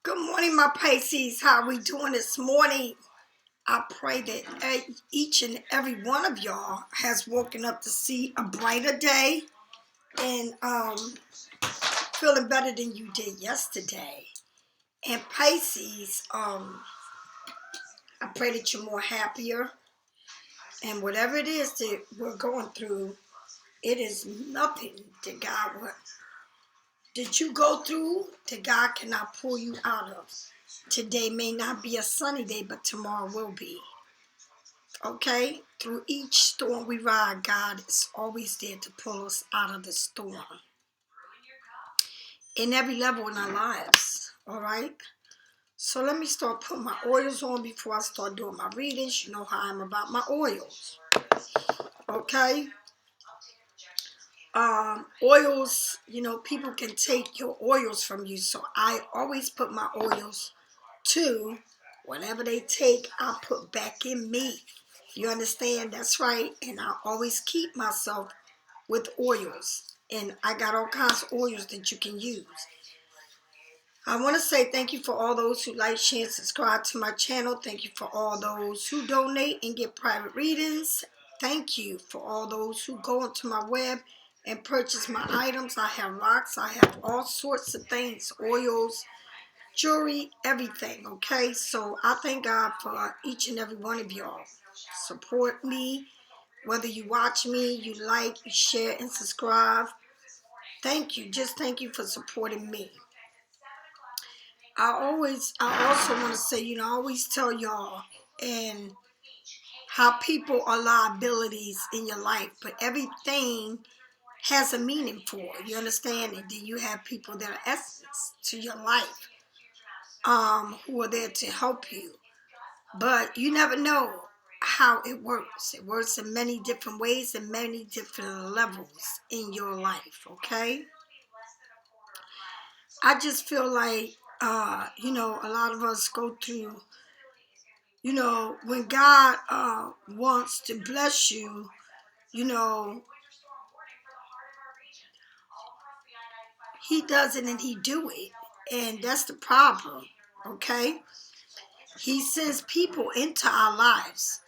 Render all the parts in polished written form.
Good morning, my Pisces. How are we doing this morning? I pray that each and every one of y'all has woken up to see a brighter day and feeling better than you did yesterday. And Pisces, I pray that you're more happier. And whatever it is that we're going through, it is nothing that you go through that God cannot pull you out of. Today may not be a sunny day, but tomorrow will be. Okay? Through each storm we ride, God is always there to pull us out of the storm. In every level in our lives. Alright? So let me start putting my oils on before I start doing my readings. You know how I'm about my oils. Okay? Oils, people can take your oils from you. So I always put my oils to whatever they take, I put back in me. You understand? That's right. And I always keep myself with oils. And I got all kinds of oils that you can use. I want to say thank you for all those who like, share, and subscribe to my channel. Thank you for all those who donate and get private readings. Thank you for all those who go onto my web and purchase my items. I have rocks. I have all sorts of things. Oils, jewelry, everything. Okay? So I thank God for each and every one of y'all. Support me. Whether you watch me, you like, you share, and subscribe. Thank you. Just thank you for supporting me. I also want to say, I always tell y'all and how people are liabilities in your life, but everything has a meaning for it. You understand? And then you have people that are essence to your life, who are there to help you. But you never know how it works. It works in many different ways and many different levels in your life, okay? I just feel like, a lot of us go through, when God wants to bless you, he does it and he do it. And that's the problem, okay? He sends people into our lives.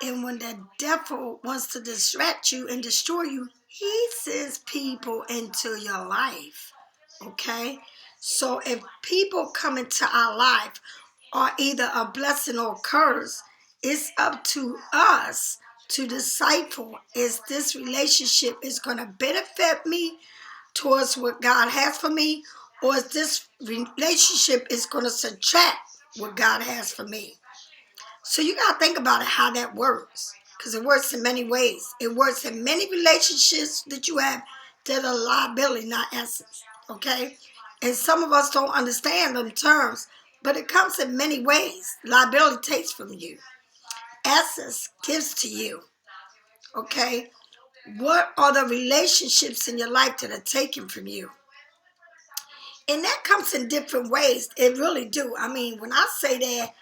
And when the devil wants to distract you and destroy you, he sends people into your life, okay? So if people come into our life are either a blessing or a curse, it's up to us to decipher is this relationship is going to benefit me towards what God has for me, or is this relationship is going to subtract what God has for me. So you got to think about it, how that works, because it works in many ways. It works in many relationships that you have that are liability, not essence, okay? And some of us don't understand them terms, but it comes in many ways. Liability takes from you. Essence gives to you, okay? What are the relationships in your life that are taken from you? And that comes in different ways. It really do. I mean, when I say that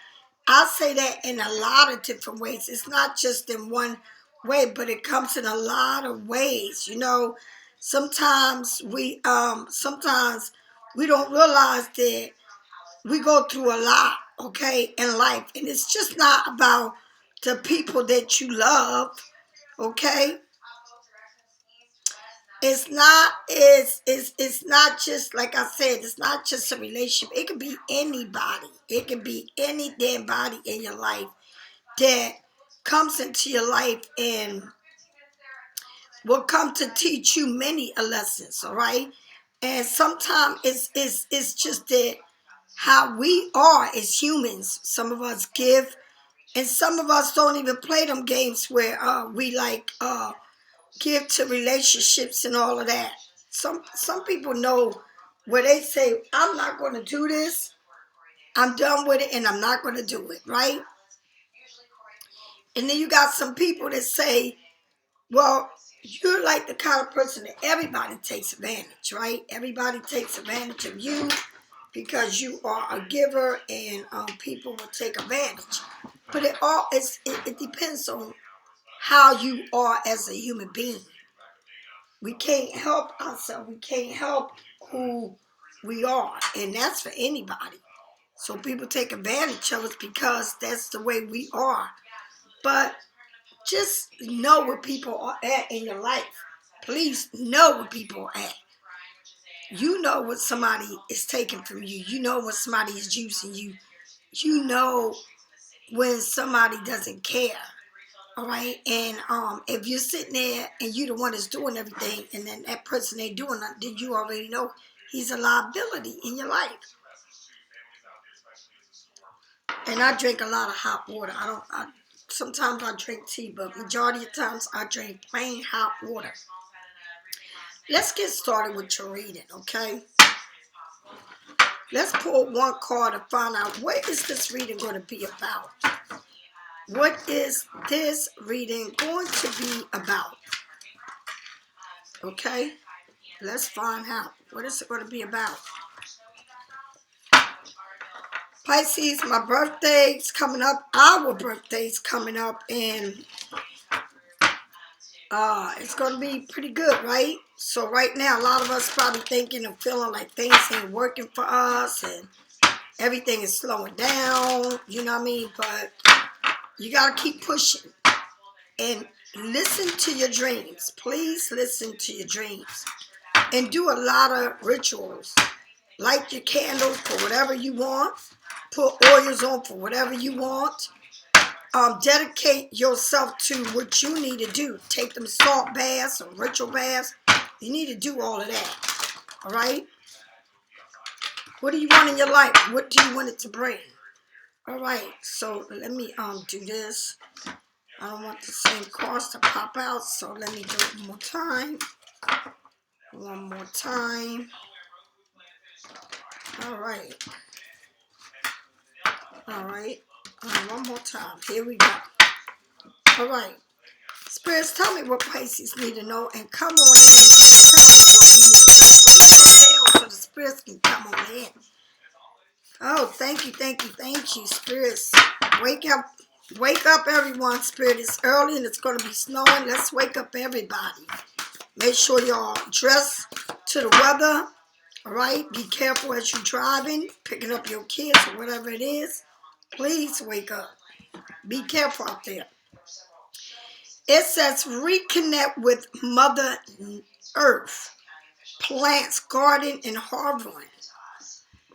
in a lot of different ways. It's not just in one way, but it comes in a lot of ways. Sometimes we don't realize that we go through a lot, okay, in life. And it's just not about the people that you love, okay? It's not just, like I said, it's not just a relationship. It can be anybody. It can be any damn body in your life that comes into your life and will come to teach you many lessons, all right? And sometimes it's just that how we are as humans. Some of us give, and some of us don't even play them games where we give to relationships and all of that. Some people know where they say, I'm not going to do this. I'm done with it and I'm not going to do it, right? And then you got some people that say, well, you're like the kind of person that everybody takes advantage, right? Everybody takes advantage of you because you are a giver, and people will take advantage. But it depends on how you are as a human being. We can't help ourselves. We can't help who we are. And that's for anybody. So people take advantage of us because that's the way we are. But just know where people are at in your life. Please know where people are at. You know what somebody is taking from you. You know when somebody is using you. You know when somebody doesn't care. All right, and if you're sitting there and you're the one that's doing everything, and then that person ain't doing nothing, then you already know he's a liability in your life. And I drink a lot of hot water. Sometimes I drink tea, but majority of times I drink plain hot water. Let's get started with your reading, okay? Let's pull one card to find out what is this reading going to be about. What is this reading going to be about? Okay, let's find out. What is it going to be about? Pisces, my birthday's coming up. Our birthday's coming up, and it's going to be pretty good, right? So right now, a lot of us probably thinking and feeling like things ain't working for us, and everything is slowing down, you know what I mean? But you got to keep pushing and listen to your dreams. Please listen to your dreams and do a lot of rituals. Light your candles for whatever you want. Put oils on for whatever you want. Dedicate yourself to what you need to do. Take them salt baths or ritual baths. You need to do all of that. All right? What do you want in your life? What do you want it to bring? All right. So let me do this. I don't want the same cards to pop out, so let me do it one more time. One more time. All right. All right. One more time. Here we go. All right. Spirits, tell me what Pisces need to know, and come on in and tell me what we need to know. Raise the veil so the spirits can come on in. Oh, thank you, thank you, thank you, spirits. Wake up, everyone. Spirit, it's early and it's going to be snowing. Let's wake up everybody. Make sure y'all dress to the weather. All right, be careful as you're driving, picking up your kids or whatever it is. Please wake up. Be careful out there. It says reconnect with Mother Earth, plants, garden, and harvesting.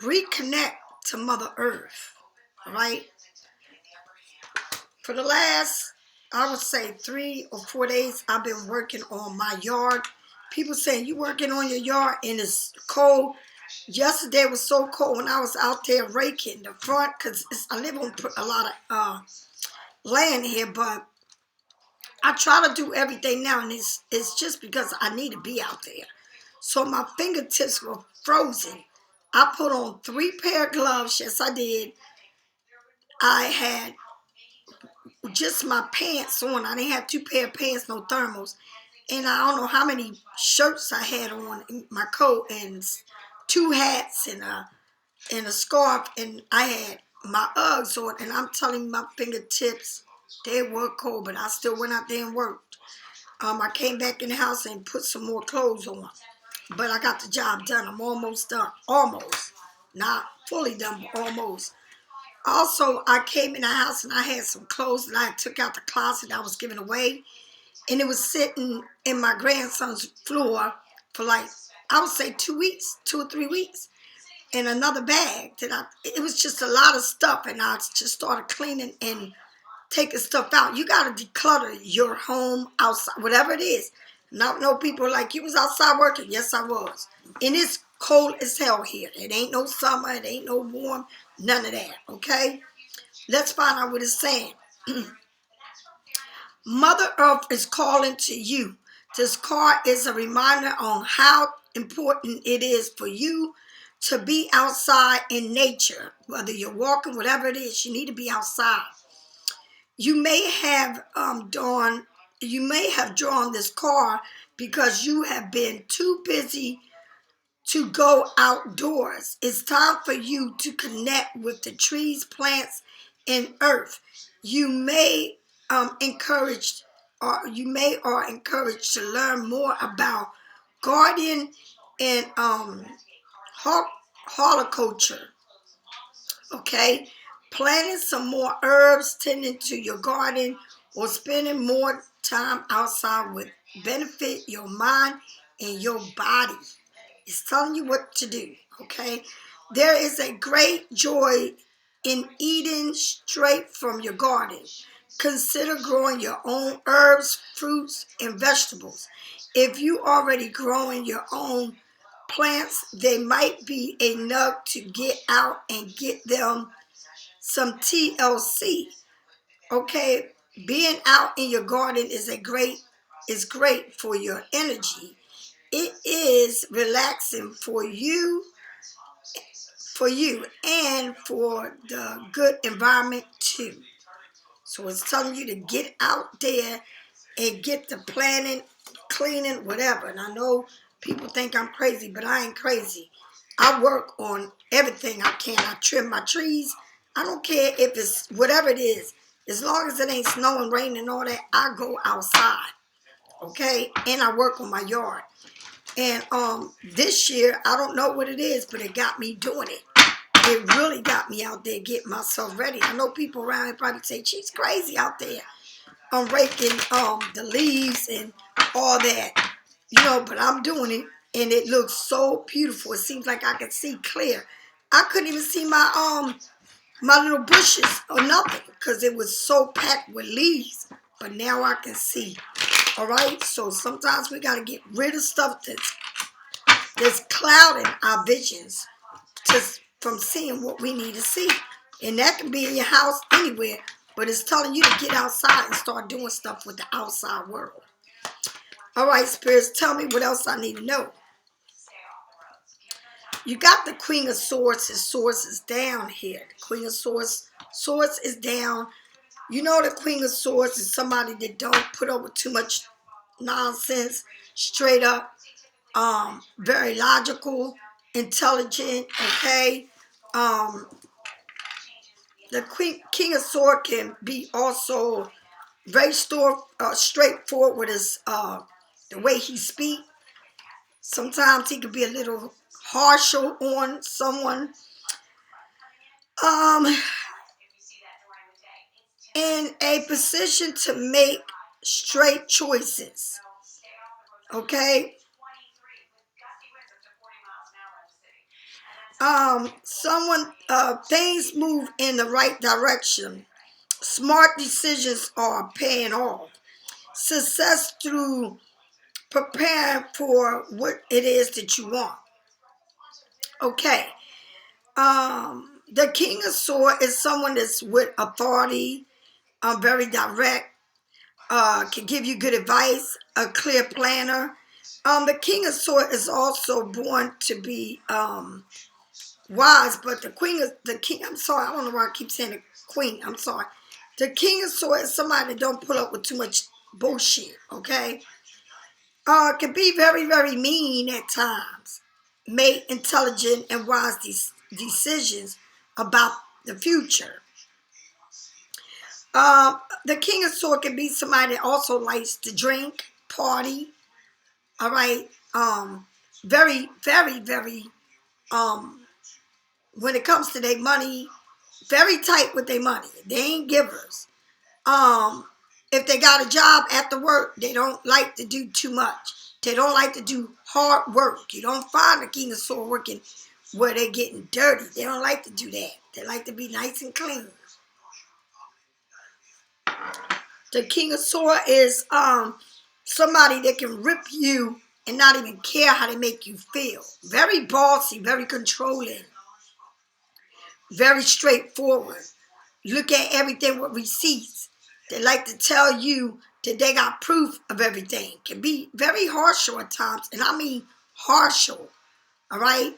Reconnect to Mother Earth, all right? For the last, I would say 3 or 4 days, I've been working on my yard. People saying, you working on your yard and it's cold. Yesterday was so cold when I was out there raking the front, because I live on a lot of land here, but I try to do everything now, and it's just because I need to be out there. So my fingertips were frozen. I put on 3 pair of gloves. Yes, I did. I had just my pants on. I didn't have 2 pair of pants, no thermals. And I don't know how many shirts I had on in my coat, and 2 hats and a scarf. And I had my Uggs on. And I'm telling you, my fingertips, they were cold, but I still went out there and worked. I came back in the house and put some more clothes on. But I got the job done. I'm almost done. Almost. Not fully done, but almost. Also, I came in the house and I had some clothes that I took out the closet I was giving away. And it was sitting in my grandson's floor for like, I would say 2 weeks, 2 or 3 weeks. In another bag. It was just a lot of stuff. And I just started cleaning and taking stuff out. You got to declutter your home, outside, whatever it is. Not no people like, you was outside working. Yes, I was. And it's cold as hell here. It ain't no summer. It ain't no warm. None of that. Okay? Let's find out what it's saying. Mother Earth is calling to you. This card is a reminder on how important it is for you to be outside in nature. Whether you're walking, whatever it is, you need to be outside. You may have drawn this card because you have been too busy to go outdoors. It's time for you to connect with the trees, plants, and earth. You may encouraged to learn more about gardening and horticulture. Okay? Planting some more herbs, tending to your garden, or spending more time outside would benefit your mind and your body. It's telling you what to do, okay? There is a great joy in eating straight from your garden. Consider growing your own herbs, fruits, and vegetables. If you already growing your own plants, they might be enough to get out and get them some TLC. Okay, being out in your garden is great for your energy. It is relaxing for you and for the good environment too. So it's telling you to get out there and get the planting, cleaning, whatever. And I know people think I'm crazy, but I ain't crazy. I work on everything I can. I trim my trees. I don't care if it's whatever it is. As long as it ain't snowing, raining, and all that, I go outside. Okay? And I work on my yard. And this year, I don't know what it is, but it got me doing it. It really got me out there getting myself ready. I know people around here probably say, she's crazy out there. I'm raking the leaves and all that. But I'm doing it. And it looks so beautiful. It seems like I can see clear. I couldn't even see my little bushes or nothing because it was so packed with leaves. But now I can see. All right? So sometimes we got to get rid of stuff that's clouding our visions from seeing what we need to see. And that can be in your house, anywhere. But it's telling you to get outside and start doing stuff with the outside world. All right, spirits, tell me what else I need to know. You got the Queen of Swords. His swords is down here. The Queen of Swords is down. You know the Queen of Swords is somebody that don't put up with too much nonsense. Straight up. Very logical, intelligent, okay? The King of Swords can be also very straightforward with his the way he speaks. Sometimes he could be a little harsher on someone. In a position to make straight choices. Okay? Things move in the right direction. Smart decisions are paying off. Success through preparing for what it is that you want. Okay. The King of Swords is someone that's with authority, very direct, can give you good advice, a clear planner. The King of Swords is also born to be wise, but the King, I'm sorry, I don't know why I keep saying the Queen, I'm sorry. The King of Swords is somebody that don't put up with too much bullshit, okay? Can be very, very mean at times. Make intelligent and wise decisions about the future. The King of Swords can be somebody that also likes to drink, party, all right? Very, very, very, when it comes to their money, very tight with their money. They ain't givers. If they got a job after work, they don't like to do too much. They don't like to do hard work. You don't find the King of Swords working where they're getting dirty. They don't like to do that. They like to be nice and clean. The King of Swords is somebody that can rip you and not even care how they make you feel. Very bossy, very controlling, very straightforward. Look at everything with receipts. They like to tell you that they got proof of everything. Can be very harsh at times, and I mean harshal. All right,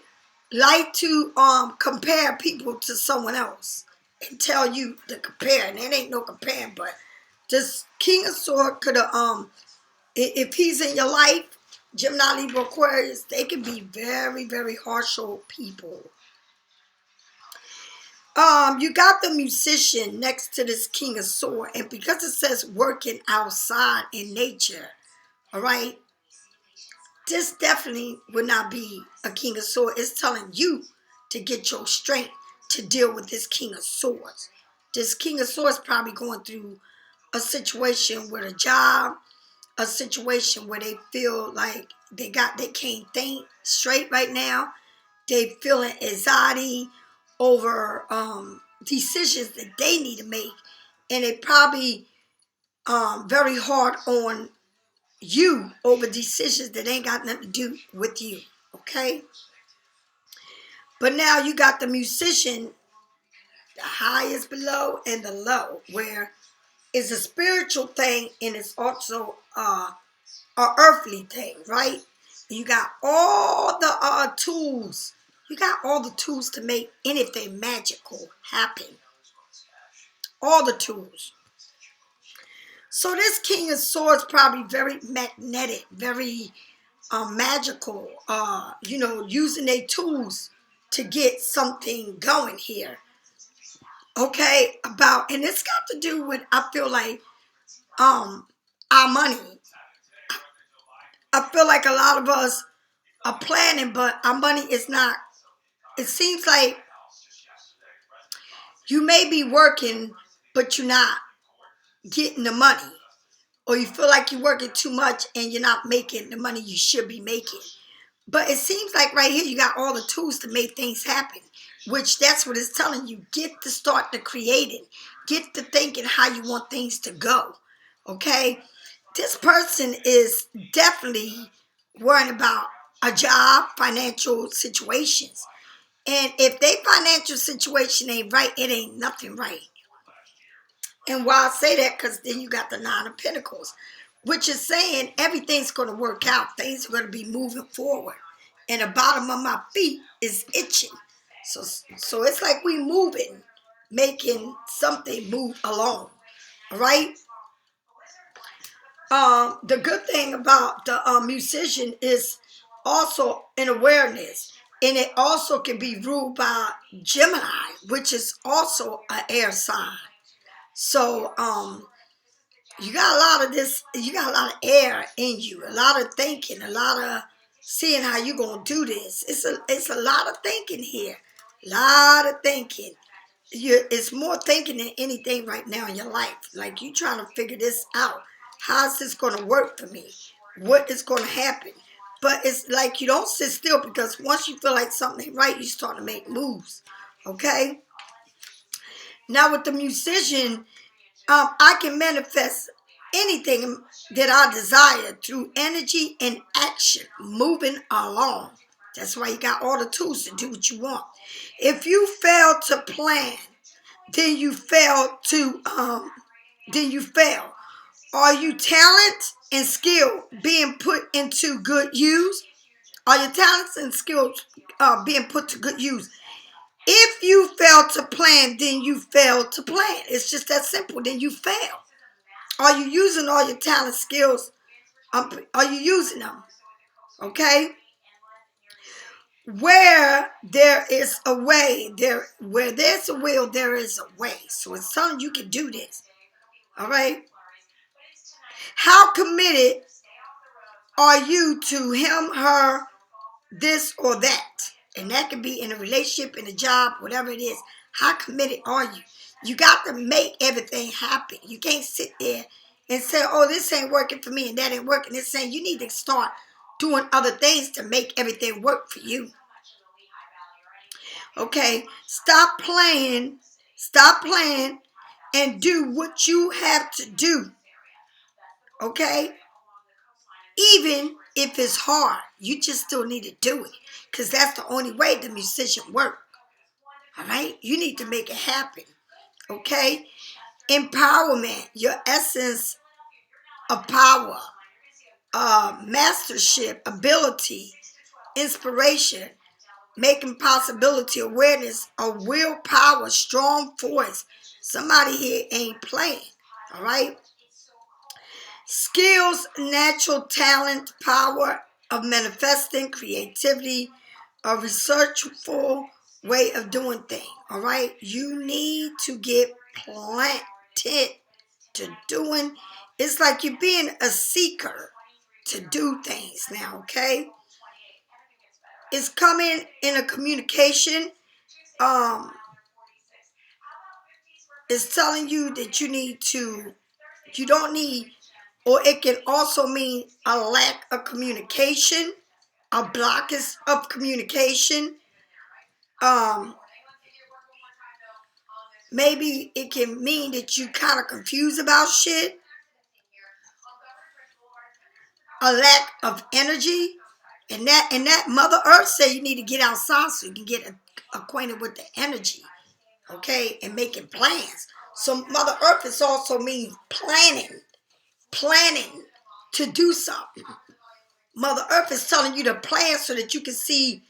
like to compare people to someone else and tell you to compare, and it ain't no comparing. But this King of Swords could have if he's in your life, Gemini, Libra, Aquarius, they can be very, very harshal people. You got the musician next to this King of Swords, and because it says working outside in nature, all right, this definitely would not be a King of Swords. It's telling you to get your strength to deal with this King of Swords. This King of Swords probably going through a situation with a job, a situation where they feel like they can't think straight right now. They feeling anxiety over decisions that they need to make, and they probably very hard on you over decisions that ain't got nothing to do with you. Okay, but now you got the Musician. The high is below and the low, where it's a spiritual thing and it's also a earthly thing, right? You got all the tools. You got all the tools to make anything magical happen. All the tools. So this King of Swords probably very magnetic, very magical, using their tools to get something going here. Okay, and it's got to do with, I feel like, our money. I feel like a lot of us are planning, but our money is not. It seems like you may be working, but you're not getting the money. Or you feel like you're working too much and you're not making the money you should be making. But it seems like right here you got all the tools to make things happen, which that's what it's telling you. Get to start the creating. Get to thinking how you want things to go. Okay? This person is definitely worrying about a job, financial situations. And if their financial situation ain't right, it ain't nothing right. And why I say that, because then you got the Nine of Pentacles, which is saying everything's going to work out. Things are going to be moving forward. And the bottom of my feet is itching. So it's like we moving, making something move along. All right? The good thing about the Musician is also an awareness. And it also can be ruled by Gemini, which is also an air sign. So you got a lot of this, you got a lot of air in you, a lot of thinking, a lot of seeing how you gonna do this. It's a lot of thinking here. A lot of thinking. It's more thinking than anything right now in your life. Like you trying to figure this out. How's this gonna work for me? What is gonna happen? But it's like you don't sit still, because once you feel like something ain't right, you start to make moves. Okay? Now with the Musician, I can manifest anything that I desire through energy and action, moving along. That's why you got all the tools to do what you want. If you fail to plan, then you fail Are you talent and skill being put into good use? Are your talents and skills being put to good use? If you fail to plan, then you fail to plan. It's just that simple. Then you fail. Are you using all your talent skills? Are you using them? Okay? Where there is a way, where there's a will, there is a way. So it's telling you can do this. All right? How committed are you to him, her, this or that? And that could be in a relationship, in a job, whatever it is. How committed are you? You got to make everything happen. You can't sit there and say, oh, this ain't working for me and that ain't working. It's saying you need to start doing other things to make everything work for you. Okay? Stop playing and do what you have to do. Okay? Even if it's hard, you just still need to do it, because that's the only way the Musician works. All right? You need to make it happen. Okay? Empowerment, your essence of power, mastership, ability, inspiration, making possibility, awareness, a willpower, strong force. Somebody here ain't playing. All right? Skills, natural talent, power of manifesting, creativity, a researchful way of doing things. All right? You need to get planted to doing. It's like you're being a seeker to do things now, okay? It's coming in a communication. It's telling you that you don't need, or it can also mean a lack of communication, a blockage of communication. Maybe it can mean that you kind of confused about shit, a lack of energy, and that Mother Earth said you need to get outside so you can get acquainted with the energy, okay, and making plans. So Mother Earth is also means planning to do something. Mother Earth is telling you to plan so that you can see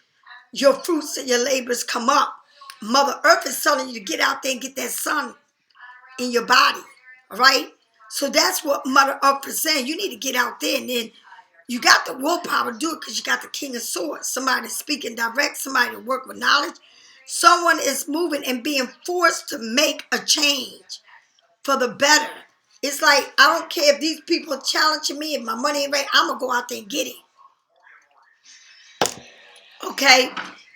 your fruits and your labors come up. Mother Earth is telling you to get out there and get that sun in your body, all right? So that's what Mother Earth is saying. You need to get out there, and then you got the willpower to do it because you got the King of Swords. Somebody speaking direct, somebody to work with knowledge. Someone is moving and being forced to make a change for the better. It's like, I don't care if these people are challenging me, if my money ain't right, I'm going to go out there and get it. Okay?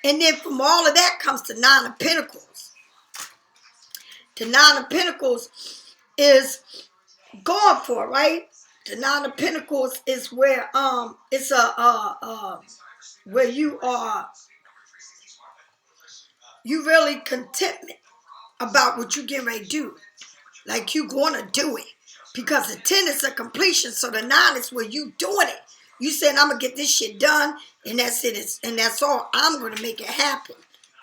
And then from all of that comes the Nine of Pentacles. The Nine of Pentacles is going for, right? The Nine of Pentacles is where it's where you really contentment about what you getting ready to do. Like you gonna do it. Because the 10 is a completion, so the 9 is where you doing it. You saying I'm gonna get this shit done, and that's it, and that's all. I'm gonna make it happen.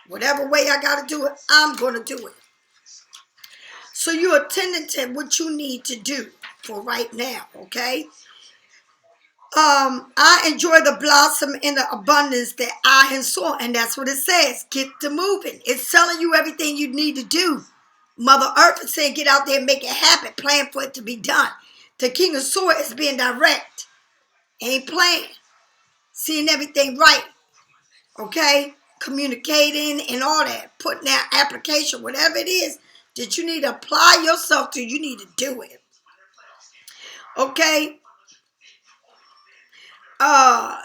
Whatever way I gotta do it, I'm gonna do it. So you're attending to what you need to do for right now, okay? I enjoy the blossom and the abundance that I have saw, and that's what it says. Get to moving. It's telling you everything you need to do. Mother Earth is saying get out there and make it happen. Plan for it to be done. The King of Swords is being direct. Ain't playing. Seeing everything right. Okay? Communicating and all that. Putting out application, whatever it is that you need to apply yourself to, you need to do it. Okay?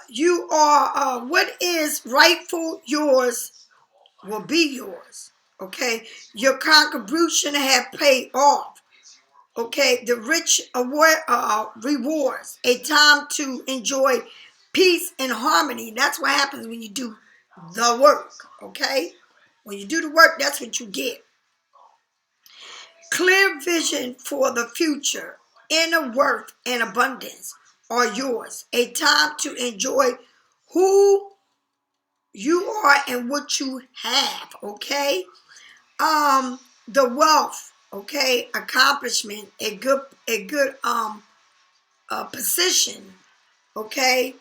You are, what is rightful yours will be yours. Okay? Your contribution have paid off. Okay? The rich rewards. A time to enjoy peace and harmony. That's what happens when you do the work. Okay? When you do the work, that's what you get. Clear vision for the future. Inner worth and abundance are yours. A time to enjoy who you are and what you have, okay? The wealth, okay, accomplishment, a good position, okay,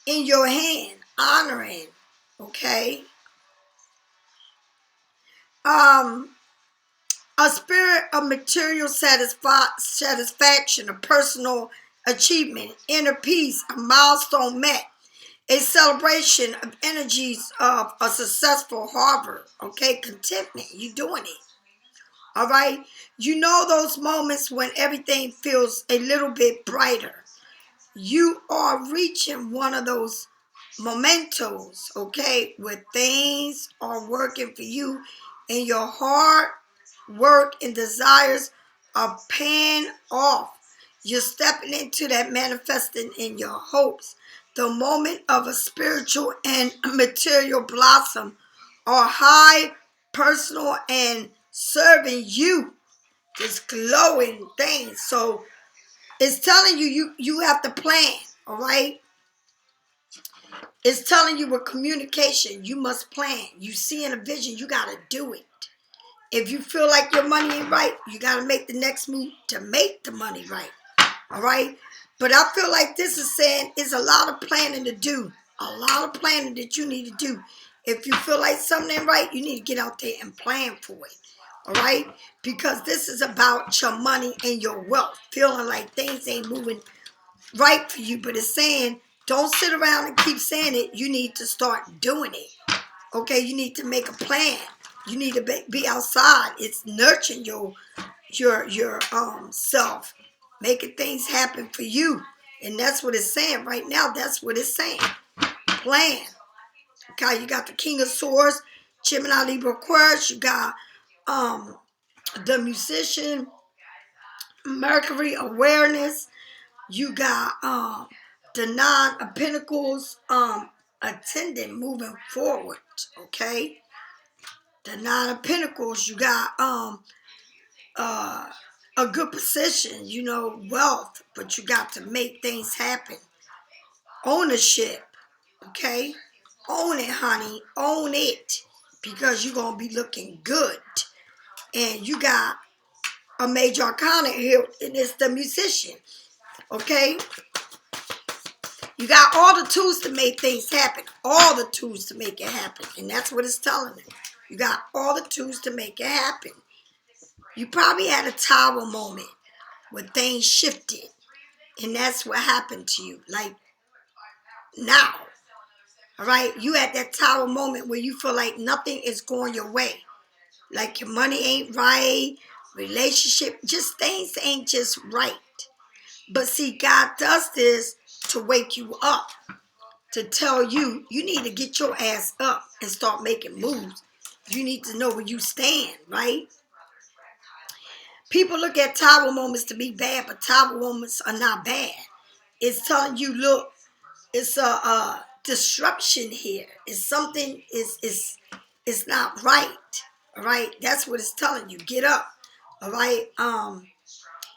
in your hand, honoring, okay? A spirit of material satisfaction, a personal achievement, inner peace, a milestone met, a celebration of energies of a successful harbor, okay, contentment, you doing it, all right? You know those moments when everything feels a little bit brighter. You are reaching one of those mementos, okay, where things are working for you and your hard work and desires are paying off. You're stepping into that manifesting in your hopes. The moment of a spiritual and material blossom are high, personal, and serving you. Just glowing things. So it's telling you have to plan, all right? It's telling you with communication, you must plan. You see in a vision, you got to do it. If you feel like your money ain't right, you got to make the next move to make the money right. All right? But I feel like this is saying it's a lot of planning to do. A lot of planning that you need to do. If you feel like something ain't right, you need to get out there and plan for it. All right? Because this is about your money and your wealth. Feeling like things ain't moving right for you. But it's saying, don't sit around and keep saying it. You need to start doing it. Okay? You need to make a plan. You need to be outside. It's nurturing your self, making things happen for you, and that's what it's saying right now. That's what it's saying. Plan. Okay, you got the King of Swords, Gemini, Libra, Aquarius. You got the Musician, Mercury, awareness. You got the Nine of Pentacles, attending, moving forward. Okay, the Nine of Pentacles. You got a good position, you know, wealth, but you got to make things happen. Ownership, okay? Own it, honey. Own it, because you're going to be looking good. And you got a major arcana here, and it's the Musician, okay? You got all the tools to make things happen. All the tools to make it happen. And that's what it's telling me. You got all the tools to make it happen. You probably had a tower moment where things shifted. And that's what happened to you. Like, now. All right? You at that tower moment where you feel like nothing is going your way. Like your money ain't right. Relationship, just things ain't just right. But see, God does this to wake you up. To tell you, you need to get your ass up and start making moves. You need to know where you stand, right? People look at tower moments to be bad, but tower moments are not bad. It's telling you, look, it's a disruption here. It's something is not right. All right, that's what it's telling you. Get up. All right,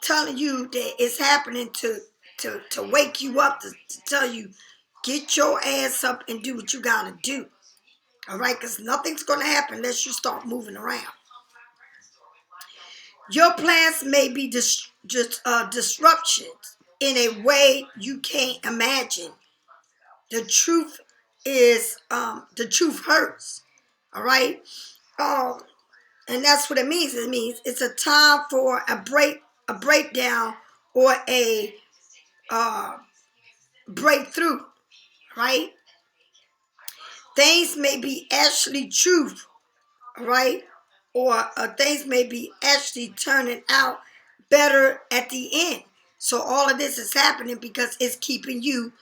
telling you that it's happening to wake you up, to tell you, get your ass up and do what you gotta do. All right, because nothing's gonna happen unless you start moving around. Your plans may be disruptions in a way you can't imagine. The truth is, the truth hurts. All right, and that's what it means. It means it's a time for a breakdown, or a breakthrough. Right? Things may be actually truth. Right? Or things may be actually turning out better at the end. So all of this is happening because it's keeping you.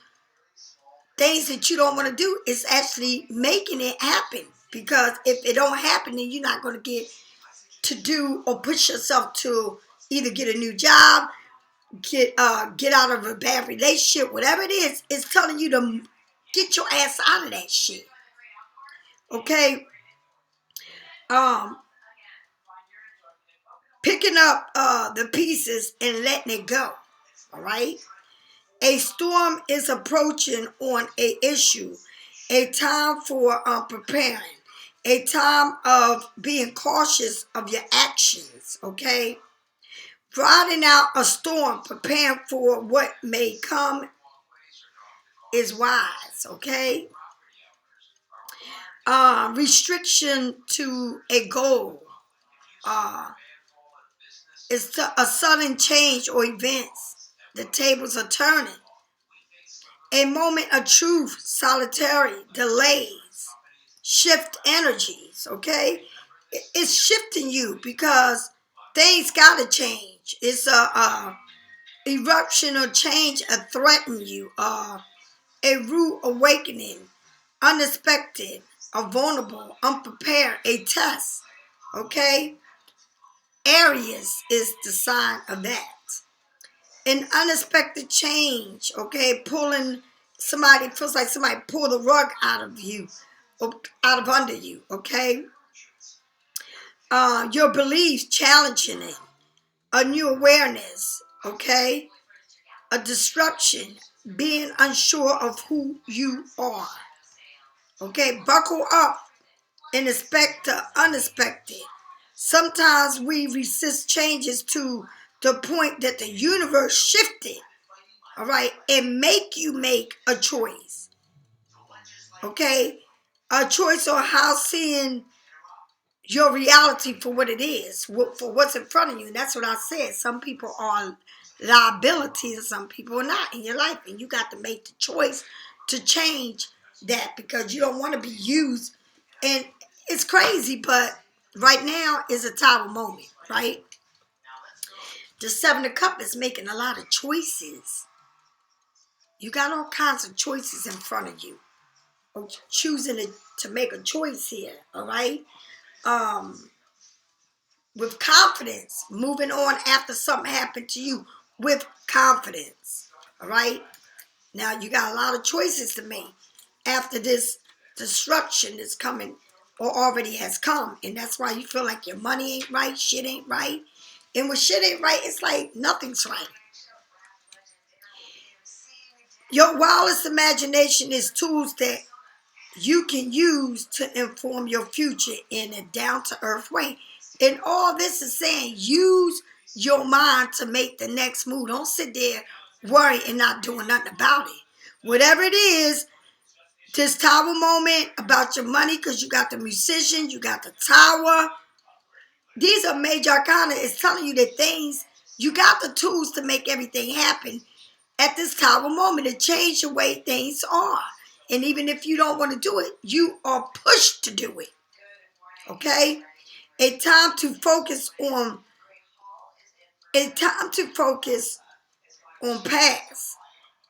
Things that you don't want to do is actually making it happen. Because if it don't happen, then you're not going to get to do or push yourself to either get a new job, get out of a bad relationship, whatever it is. It's telling you to get your ass out of that shit. Okay? Picking up the pieces and letting it go. All right? A storm is approaching on a issue. A time for preparing. A time of being cautious of your actions. Okay? Riding out a storm, preparing for what may come is wise. Okay? Restriction to a goal. It's a sudden change or events. The tables are turning. A moment of truth, solitary, delays, shift energies, okay? It's shifting you because things gotta change. It's a eruption or change threaten you. A rude awakening, unexpected, a vulnerable, unprepared, a test, okay? Aries is the sign of that. An unexpected change, okay? Pulling somebody, feels like somebody pulled the rug out of you, out of under you, okay? Your beliefs challenging it. A new awareness, okay? A disruption, being unsure of who you are. Okay, buckle up and expect the unexpected. Sometimes we resist changes to the point that the universe shifted, all right, and make you make a choice, okay? A choice on how seeing your reality for what it is, for what's in front of you. And that's what I said. Some people are liabilities and some people are not in your life. And you got to make the choice to change that because you don't want to be used. And it's crazy, but right now is a tower moment, right? The Seven of Cups is making a lot of choices. You got all kinds of choices in front of you. Choosing to make a choice here, all right? with confidence, moving on after something happened to you with confidence. All right? Now, you got a lot of choices to make after this destruction is coming or already has come. And that's why you feel like your money ain't right, shit ain't right. And when shit ain't right, it's like nothing's right. Your wildest imagination is tools that you can use to inform your future in a down-to-earth way. And all this is saying, use your mind to make the next move. Don't sit there worrying and not doing nothing about it. Whatever it is, this tower moment about your money, because you got the musician, you got the tower. These are major arcana. It's telling you that things, you got the tools to make everything happen at this tower moment to change the way things are. And even if you don't want to do it, you are pushed to do it. Okay? A time to focus on past.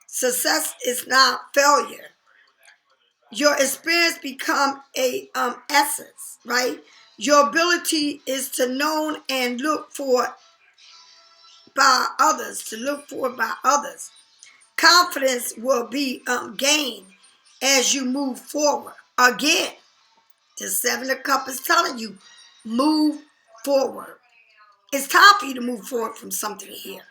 Success is not failure. Your experience become a essence, right? Your ability is to know and look for by others, Confidence will be gained as you move forward. Again, the Seven of Cups is telling you, move forward. It's time for you to move forward from something here.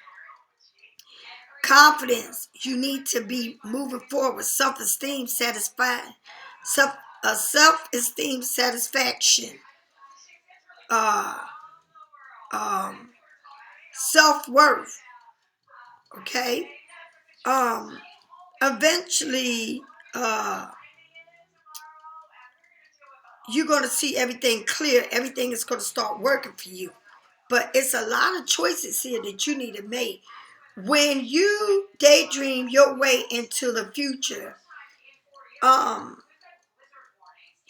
Confidence, you need to be moving forward. Self-esteem, self-esteem, satisfaction, self-worth. Okay. Eventually, you're going to see everything clear. Everything is going to start working for you. But it's a lot of choices here that you need to make. When you daydream your way into the future,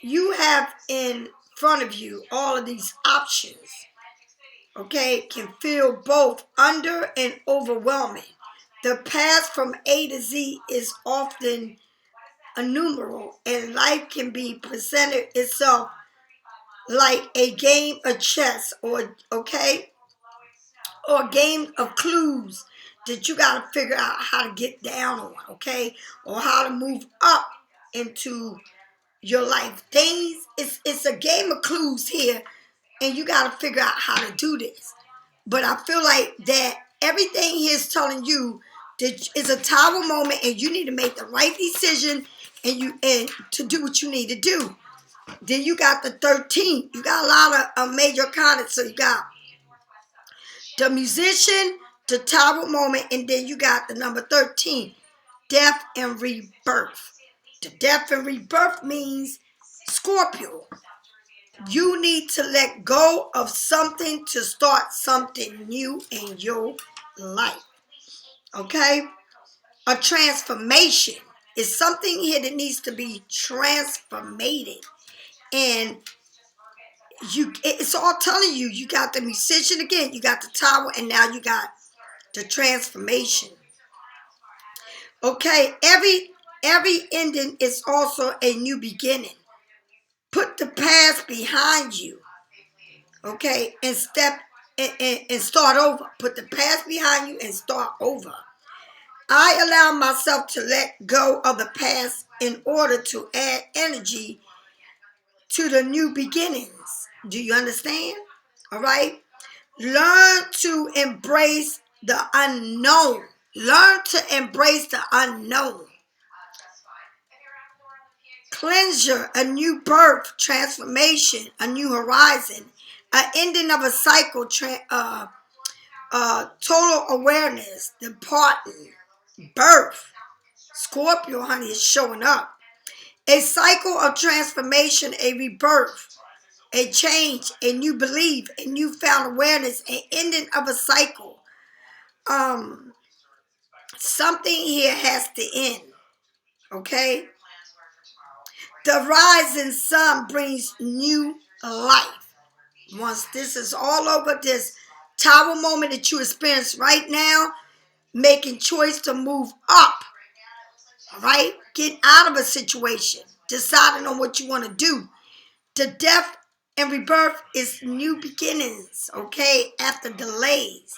you have in front of you all of these options. Okay, can feel both under and overwhelming. The path from A to Z is often innumerable, and life can be presented itself like a game of chess or a game of clues that you got to figure out how to get down on, okay, or how to move up into your life. It's a game of clues here, and you got to figure out how to do this. But I feel like that everything here is telling you that it's a tower moment, and you need to make the right decision, and to do what you need to do. Then you got the 13. You got a lot of major cards. So you got the musician, the tower moment, and then you got the number 13, death and rebirth. The death and rebirth means Scorpio. You need to let go of something to start something new in your life. Okay? A transformation is something here that needs to be transformated. And it's all telling you, you got the musician again, you got the tower, and now you got the transformation. Okay, every ending is also a new beginning. Put the past behind you. Okay, and start over. Put the past behind you and start over. I allow myself to let go of the past in order to add energy to the new beginnings. Do you understand? All right. Learn to embrace the unknown. Learn to embrace the unknown. Cleansure, a new birth, transformation, a new horizon, an ending of a cycle, total awareness, departing, birth. Scorpio, honey, is showing up. A cycle of transformation, a rebirth, a change, a new belief, a newfound awareness, an ending of a cycle. Something here has to end. Okay? The rising sun brings new life. Once this is all over, this tower moment that you experience right now, making choice to move up. All right? Getting out of a situation. Deciding on what you want to do. The death And rebirth is new beginnings, okay, after delays.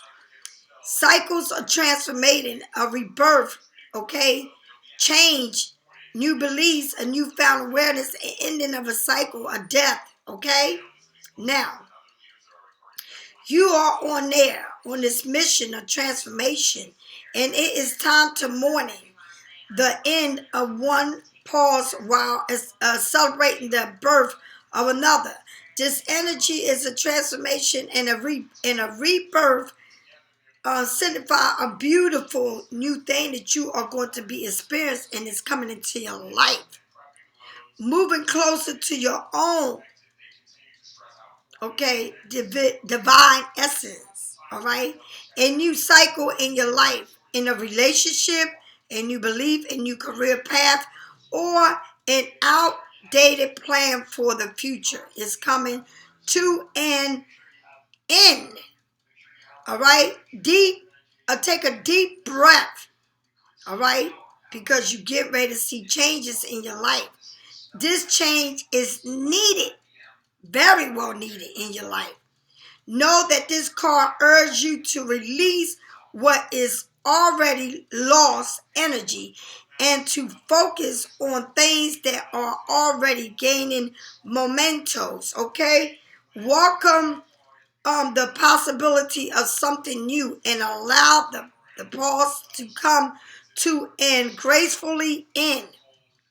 Cycles of transformation, a rebirth, okay, change, new beliefs, a newfound awareness, an ending of a cycle, a death, okay? Now, you are on there, on this mission of transformation, and it is time to mourning the end of one pause while celebrating the birth of another. This energy is a transformation and a rebirth. Signify a beautiful new thing that you are going to be experiencing and it's coming into your life. Moving closer to your own, okay, divine essence, all right? A new cycle in your life, in a relationship, a new belief, a new career path, or an outdated plan for the future is coming to an end, all right? Take a deep breath, all right? Because you get ready to see changes in your life. This change is needed, very well needed in your life. Know that this card urges you to release what is already lost energy and to focus on things that are already gaining mementos, okay? Welcome the possibility of something new and allow the pause to come to and gracefully end,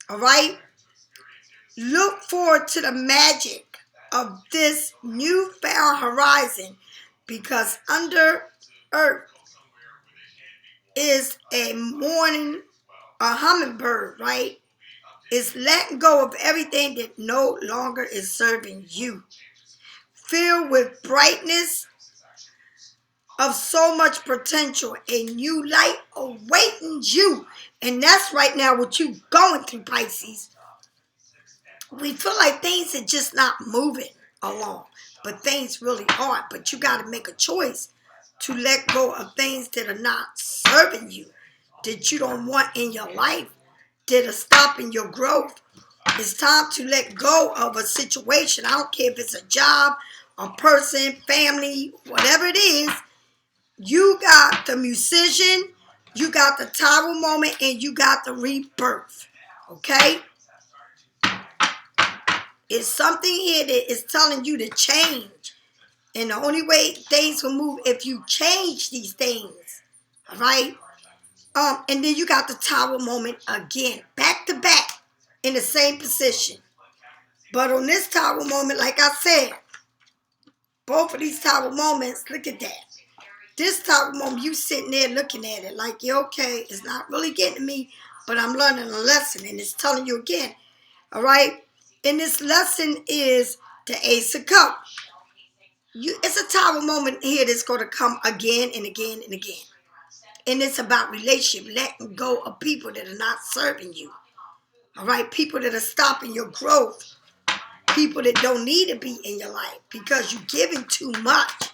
all right? Look forward to the magic of this newfound horizon because under earth is a morning, a hummingbird, right? It's letting go of everything that no longer is serving you. Filled with brightness of so much potential, a new light awaiting you. And that's right now what you going through, Pisces. We feel like things are just not moving along, but things really are. But you got to make a choice to let go of things that are not serving you, that you don't want in your life, that are stopping your growth. It's time to let go of a situation. I don't care if it's a job, a person, family, whatever it is. You got the musician, you got the tower moment, and you got the rebirth. Okay? It's something here that is telling you to change. And the only way things will move if you change these things. All right? And then you got the tower moment again. Back to back in the same position. But on this tower moment, like I said, both of these tower moments, look at that. This tower moment, you sitting there looking at it like, you're okay. It's not really getting to me, but I'm learning a lesson. And it's telling you again. All right? And this lesson is the Ace of Cups. It's a tower moment here that's going to come again and again and again. And it's about relationship, letting go of people that are not serving you. All right? People that are stopping your growth. People that don't need to be in your life because you're giving too much.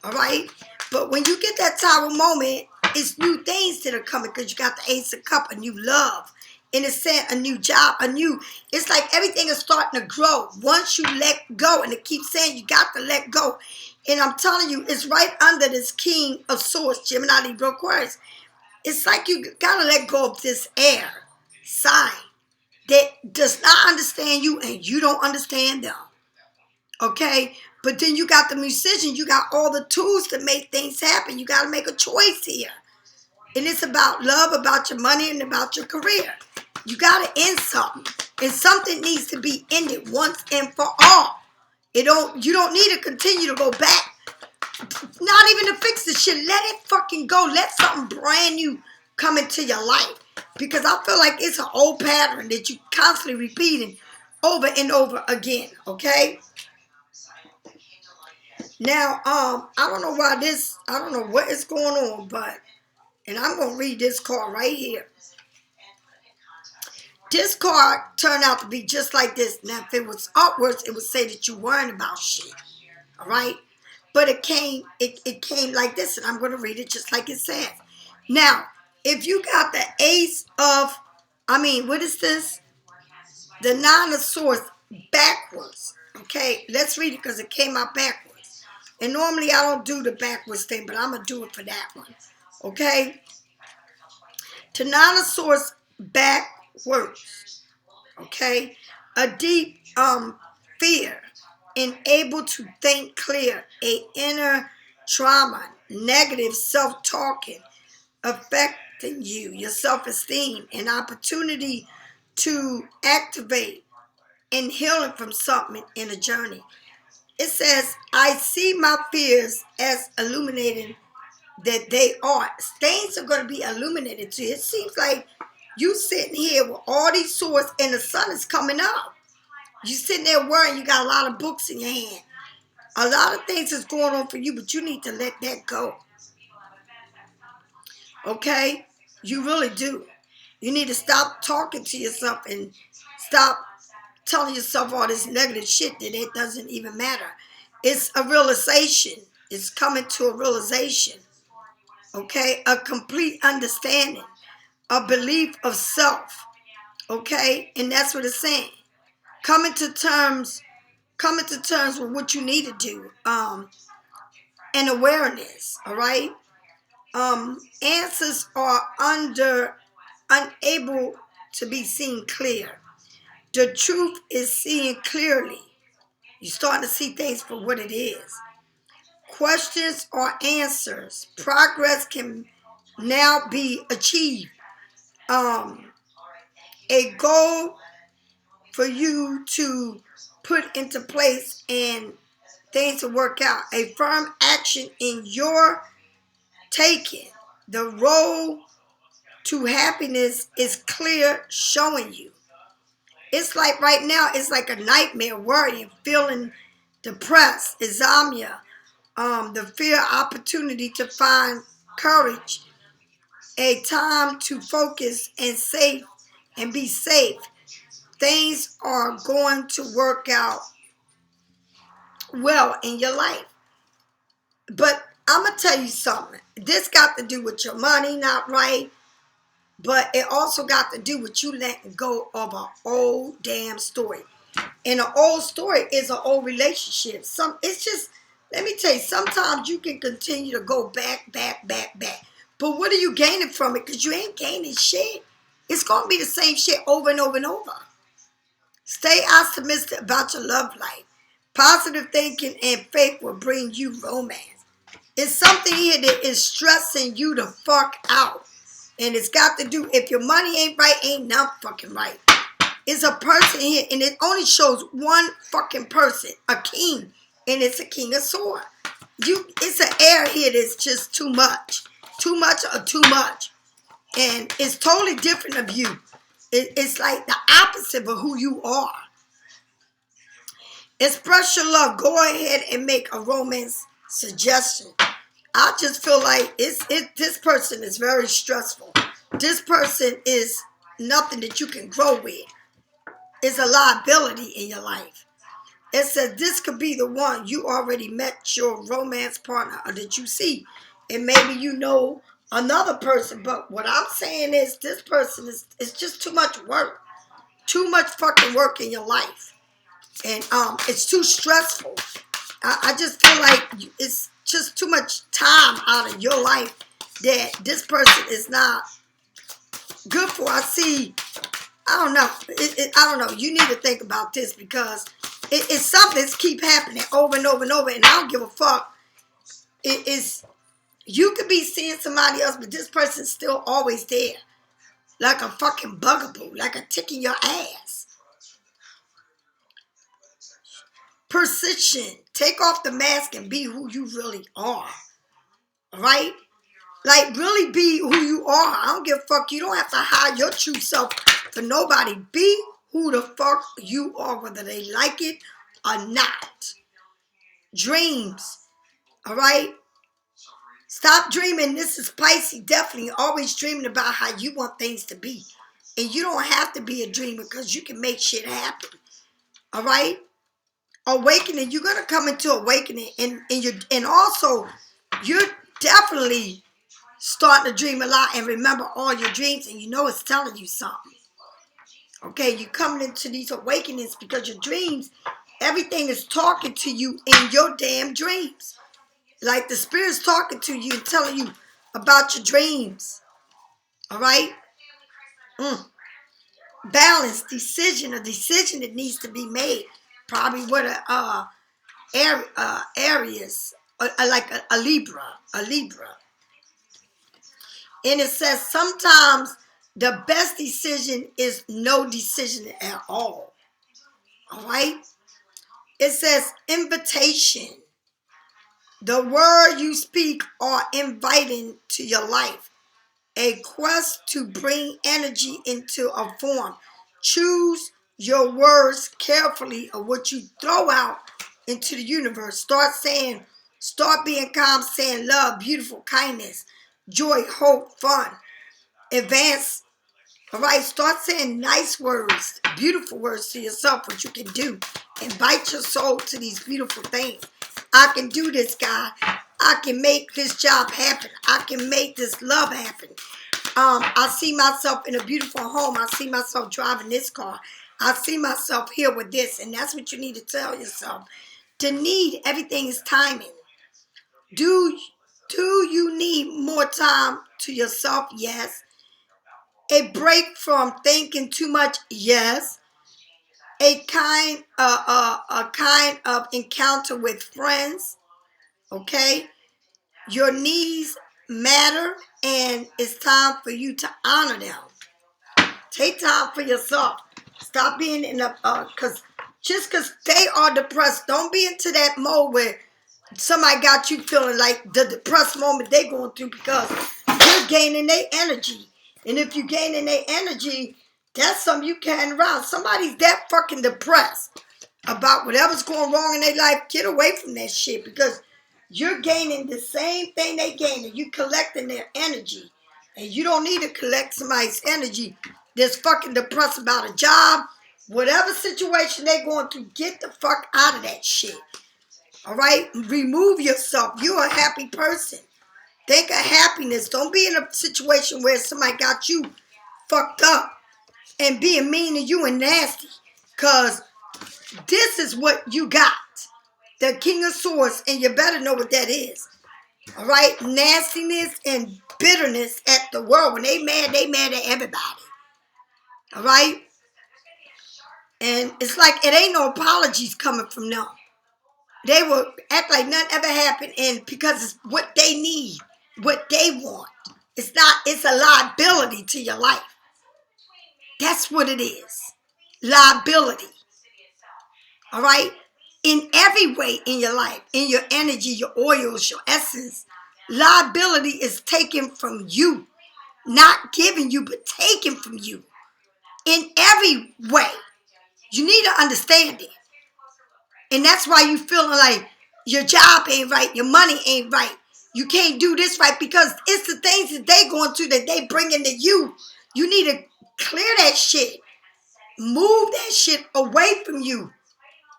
All right? But when you get that tower moment, it's new things that are coming because you got the Ace of Cups, a new love. And it's saying a new job, it's like everything is starting to grow. Once you let go, and it keeps saying you got to let go. And I'm telling you, it's right under this King of Swords, Gemini, Libra, Aquarius. It's like you got to let go of this air sign that does not understand you and you don't understand them. Okay? But then you got the musician, you got all the tools to make things happen. You got to make a choice here. And it's about love, about your money, and about your career. You got to end something. And something needs to be ended once and for all. You don't need to continue to go back. Not even to fix the shit. Let it fucking go. Let something brand new come into your life. Because I feel like it's an old pattern that you constantly repeating over and over again. Okay? Now, I don't know I don't know what is going on, and I'm going to read this card right here. This card turned out to be just like this. Now, if it was upwards, it would say that you weren't about shit. All right? But it came like this, and I'm going to read it just like it says. Now, if you got the what is this? The Nine of Swords backwards. Okay, let's read it because it came out backwards. And normally I don't do the backwards thing, but I'm going to do it for that one. Okay? Tyrannosaurus backwards. Okay? A deep fear, unable to think clear, a inner trauma, negative self-talking, affecting you, your self-esteem, an opportunity to activate and healing from something in a journey. It says, I see my fears as illuminating that they are. Things are going to be illuminated to you. It seems like you sitting here with all these swords and the sun is coming up. You sitting there worrying, you got a lot of books in your hand. A lot of things is going on for you, but you need to let that go. Okay? You really do. You need to stop talking to yourself and stop telling yourself all this negative shit that it doesn't even matter. It's a realization. It's coming to a realization. Okay? A complete understanding. A belief of self. Okay? And that's what it's saying. Coming to terms with what you need to do. And awareness. All right? Answers are unable to be seen clear. The truth is seen clearly. You're starting to see things for what it is. Questions are answers. Progress can now be achieved. A goal for you to put into place and things to work out. A firm action in your taking. The road to happiness is clear, showing you. It's like right now, it's like a nightmare, worrying, feeling depressed, insomnia, the fear, opportunity to find courage, a time to focus and be safe. Things are going to work out well in your life. But I'm going to tell you something. This got to do with your money not right, but it also got to do with you letting go of an old damn story. And an old story is an old relationship. It's just, let me tell you, sometimes you can continue to go back. But what are you gaining from it? Because you ain't gaining shit. It's going to be the same shit over and over and over. Stay optimistic about your love life. Positive thinking and faith will bring you romance. It's something here that is stressing you the fuck out. And it's got to do, if your money ain't right, ain't nothing fucking right. It's a person here, and it only shows one fucking person, a king, and it's a king of swords. It's an air here that's just too much or too much, and it's totally different of you. It's like the opposite of who you are. Express your love. Go ahead and make a romance suggestion. I just feel like this person is very stressful. This person is nothing that you can grow with. It's a liability in your life. It says this could be the one. You already met your romance partner or that you see. And maybe you know another person. But what I'm saying is this person is just too much work. Too much fucking work in your life. And it's too stressful. I just feel like it's just too much time out of your life that this person is not good for. I see, I don't know. I don't know. You need to think about this because it's something that's keep happening over and over and over, and I don't give a fuck. You could be seeing somebody else, but this person's still always there. Like a fucking bugaboo, like a tick in your ass. Precision. Take off the mask and be who you really are. Right? Like, really be who you are. I don't give a fuck. You don't have to hide your true self for nobody. Be who the fuck you are, whether they like it or not. Dreams. All right? Stop dreaming. This is Pisces. Definitely always dreaming about how you want things to be. And you don't have to be a dreamer because you can make shit happen. All right? Awakening. You're going to come into awakening. And also, you're definitely starting to dream a lot and remember all your dreams, and you know it's telling you something. Okay, you're coming into these awakenings because your dreams Everything is talking to you in your damn dreams. Like the spirit's talking to you and telling you about your dreams. All right? Balance, decision, a decision that needs to be made. Probably with Aries, like a Libra. And it says sometimes the best decision is no decision at all. All right? It says invitation. The word you speak are inviting to your life. A quest to bring energy into a form. Choose your words carefully of what you throw out into the universe. Start being calm, saying love, beautiful, kindness, joy, hope, fun, advance. All right, start saying nice words, beautiful words to yourself, what you can do. Invite your soul to these beautiful things. I can do this, God. I can make this job happen. I can make this love happen. I see myself in a beautiful home. I see myself driving this car. I see myself here with this. And that's what you need to tell yourself. To need, everything is timing. Do you need more time to yourself? Yes. A break from thinking too much? Yes. A kind of encounter with friends? Okay. Your needs matter, and it's time for you to honor them. Take time for yourself. Stop being in a, just because they are depressed, don't be into that mode where somebody got you feeling like the depressed moment they going through, because you're gaining their energy. And if you're gaining their energy, that's something you carrying around. Somebody's that fucking depressed about whatever's going wrong in their life. Get away from that shit, because you're gaining the same thing they gaining. You collecting their energy. And you don't need to collect somebody's energy that's fucking depressed about a job. Whatever situation they're going through, get the fuck out of that shit. All right? Remove yourself. You're a happy person. Think of happiness. Don't be in a situation where somebody got you fucked up and being mean to you and nasty. Because this is what you got. The King of Swords, and you better know what that is. All right? Nastiness and bitterness at the world. When they mad at everybody. All right? And it's like it ain't no apologies coming from them. They will act like nothing ever happened, and because it's what they need, what they want. It's a liability to your life. That's what it is. Liability. All right? In every way in your life, in your energy, your oils, your essence, liability is taken from you. Not given you, but taken from you. In every way. You need to understand it. And that's why you feeling like your job ain't right, your money ain't right. You can't do this right, because it's the things that they going through that they bringing to you. You need to clear that shit. Move that shit away from you.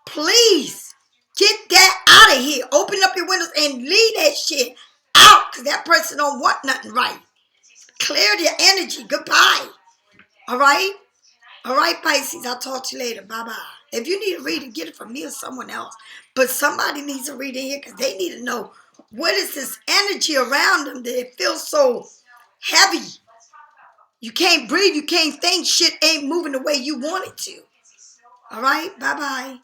Please. Get that out of here. Open up your windows and leave that shit out, because that person don't want nothing right. Clear their energy. Goodbye. All right? All right, Pisces, I'll talk to you later. Bye-bye. If you need a reading, get it from me or someone else. But somebody needs a reading here, because they need to know what is this energy around them that it feels so heavy. You can't breathe. You can't think. Shit ain't moving the way you want it to. All right? Bye-bye.